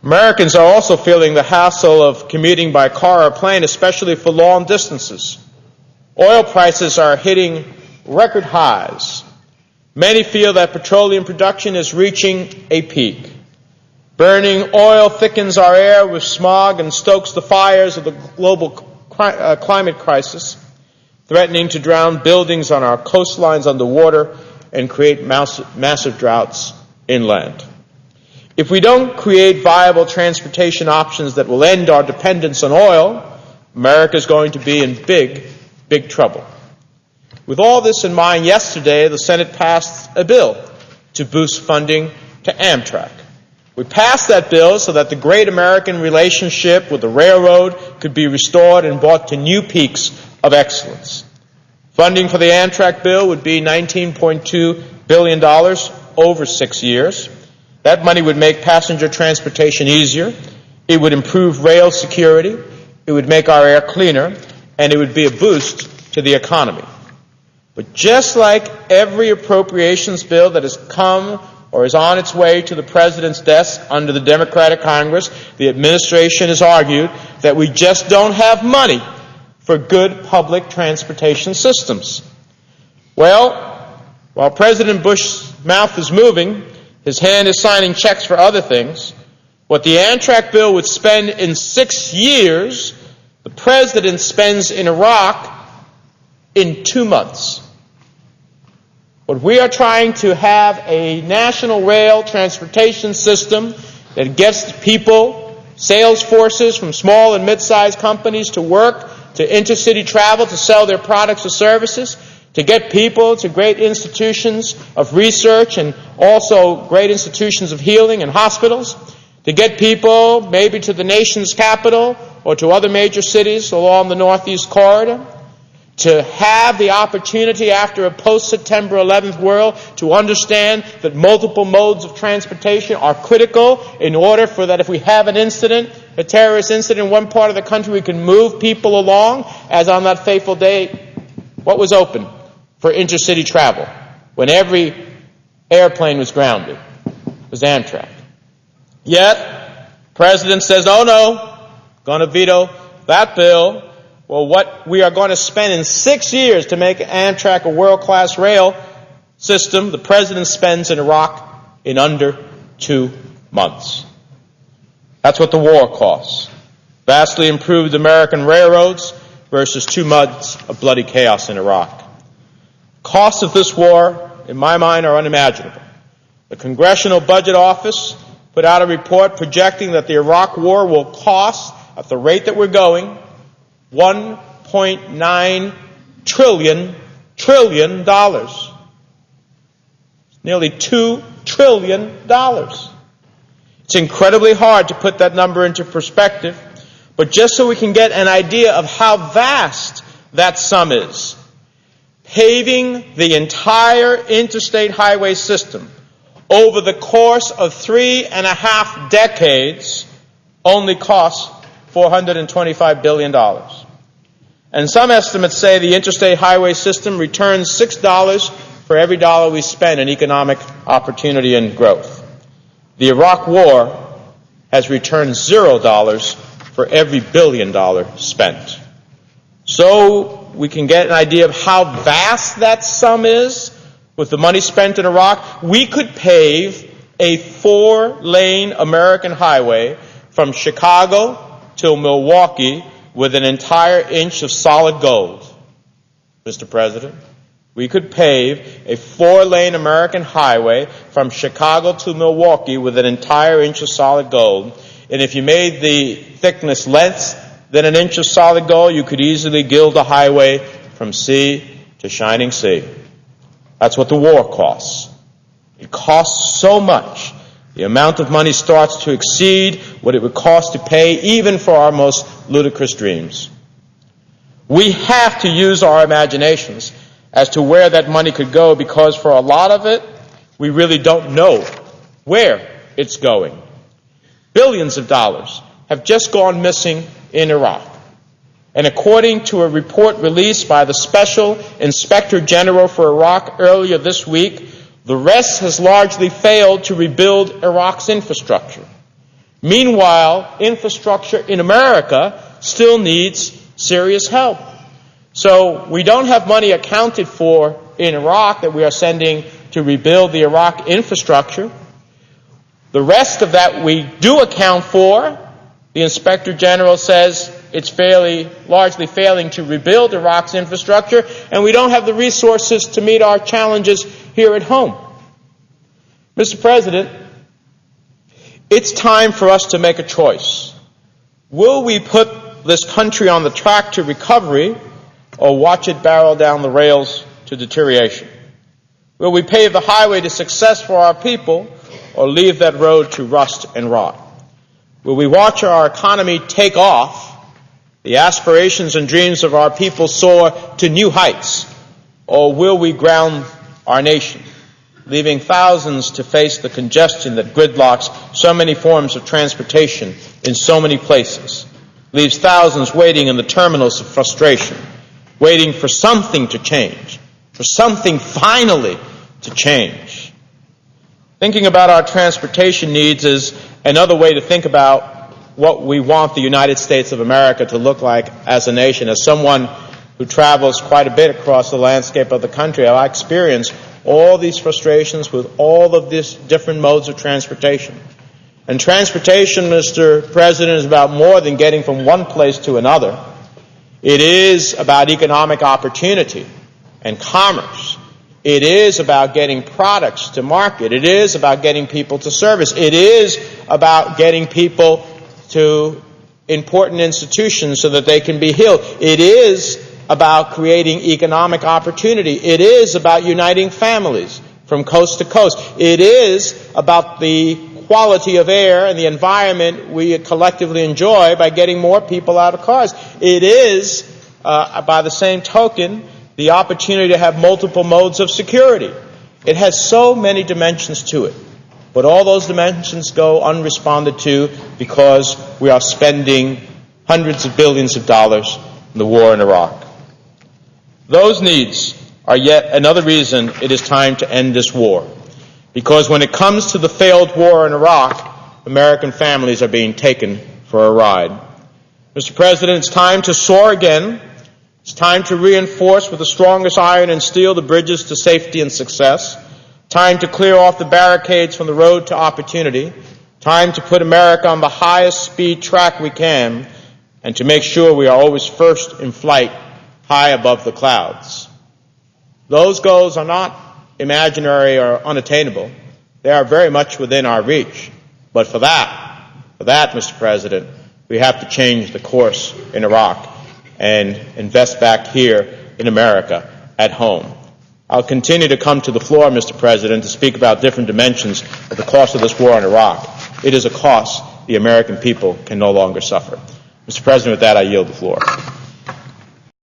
Americans are also feeling the hassle of commuting by car or plane, especially for long distances. Oil prices are hitting record highs. Many feel that petroleum production is reaching a peak. Burning oil thickens our air with smog and stokes the fires of the global climate crisis, threatening to drown buildings on our coastlines underwater and create massive droughts inland. If we don't create viable transportation options that will end our dependence on oil, America is going to be in big trouble. With all this in mind, yesterday the Senate passed a bill to boost funding to Amtrak. We passed that bill so that the great American relationship with the railroad could be restored and brought to new peaks of excellence. Funding for the Amtrak bill would be $19.2 billion over 6 years. That money would make passenger transportation easier, it would improve rail security, it would make our air cleaner, and it would be a boost to the economy. But just like every appropriations bill that has come or is on its way to the President's desk under the Democratic Congress, the administration has argued that we just don't have money for good public transportation systems. Well, while President Bush's mouth is moving, his hand is signing checks for other things. What the Amtrak bill would spend in 6 years, the President spends in Iraq in 2 months. What we are trying to have a national rail transportation system that gets people, sales forces from small and mid-sized companies to work, to intercity travel, to sell their products or services, to get people to great institutions of research and also great institutions of healing and hospitals, to get people maybe to the nation's capital or to other major cities along the Northeast Corridor, to have the opportunity after a post-September 11th world to understand that multiple modes of transportation are critical in order for that if we have an incident, a terrorist incident in one part of the country, we can move people along, as on that fateful day, what was open for intercity travel when every airplane was grounded? It was Amtrak. Yet, the President says, oh no, going to veto that bill. Well, what we are going to spend in 6 years to make Amtrak a world-class rail system, the President spends in Iraq in under 2 months. That's what the war costs. Vastly improved American railroads versus 2 months of bloody chaos in Iraq. Costs of this war, in my mind, are unimaginable. The Congressional Budget Office put out a report projecting that the Iraq War will cost, at the rate that we're going, $1.9 trillion. Nearly $2 trillion. It's incredibly hard to put that number into perspective, but just so we can get an idea of how vast that sum is, paving the entire interstate highway system over the course of 3.5 decades only costs $425 billion. And some estimates say the interstate highway system returns $6 for every dollar we spend in economic opportunity and growth. The Iraq War has returned $0 for every $1 billion spent. So we can get an idea of how vast that sum is with the money spent in Iraq. We could pave a 4-lane American highway from Chicago till Milwaukee with an entire inch of solid gold, Mr. President. We could pave a 4-lane American highway from Chicago to Milwaukee with an entire inch of solid gold. And if you made the thickness less than an inch of solid gold, you could easily gild a highway from sea to shining sea. That's what the war costs. It costs so much. The amount of money starts to exceed what it would cost to pay even for our most ludicrous dreams. We have to use our imaginations as to where that money could go, because for a lot of it, we really don't know where it's going. Billions of dollars have just gone missing in Iraq. And according to a report released by the Special Inspector General for Iraq earlier this week, the rest has largely failed to rebuild Iraq's infrastructure. Meanwhile, infrastructure in America still needs serious help. So we don't have money accounted for in Iraq that we are sending to rebuild the Iraq infrastructure. The rest of that we do account for. The Inspector General says it's largely failing to rebuild Iraq's infrastructure, and we don't have the resources to meet our challenges here at home. Mr. President, it's time for us to make a choice. Will we put this country on the track to recovery or watch it barrel down the rails to deterioration? Will we pave the highway to success for our people or leave that road to rust and rot? Will we watch our economy take off, the aspirations and dreams of our people soar to new heights, or will we ground our nation, leaving thousands to face the congestion that gridlocks so many forms of transportation in so many places, leaves thousands waiting in the terminals of frustration, waiting for something to change, for something finally to change? Thinking about our transportation needs is another way to think about what we want the United States of America to look like as a nation. As someone who travels quite a bit across the landscape of the country, I experience all these frustrations with all of these different modes of transportation. And transportation, Mr. President, is about more than getting from one place to another. It is about economic opportunity and commerce. It is about getting products to market. It is about getting people to service. It is about getting people to important institutions so that they can be healed. It is about creating economic opportunity. It is about uniting families from coast to coast. It is about the quality of air and the environment we collectively enjoy by getting more people out of cars. It is, by the same token, the opportunity to have multiple modes of security. It has so many dimensions to it, but all those dimensions go unresponded to because we are spending hundreds of billions of dollars in the war in Iraq. Those needs are yet another reason it is time to end this war, because when it comes to the failed war in Iraq, American families are being taken for a ride. Mr. President, it's time to soar again. It's time to reinforce with the strongest iron and steel the bridges to safety and success. Time to clear off the barricades from the road to opportunity. Time to put America on the highest speed track we can, and to make sure we are always first in flight, high above the clouds. Those goals are not imaginary or unattainable. They are very much within our reach. But for that, Mr. President, we have to change the course in Iraq and invest back here in America at home. I'll continue to come to the floor, Mr. President, to speak about different dimensions of the cost of this war in Iraq. It is a cost the American people can no longer suffer. Mr. President, with that, I yield the floor.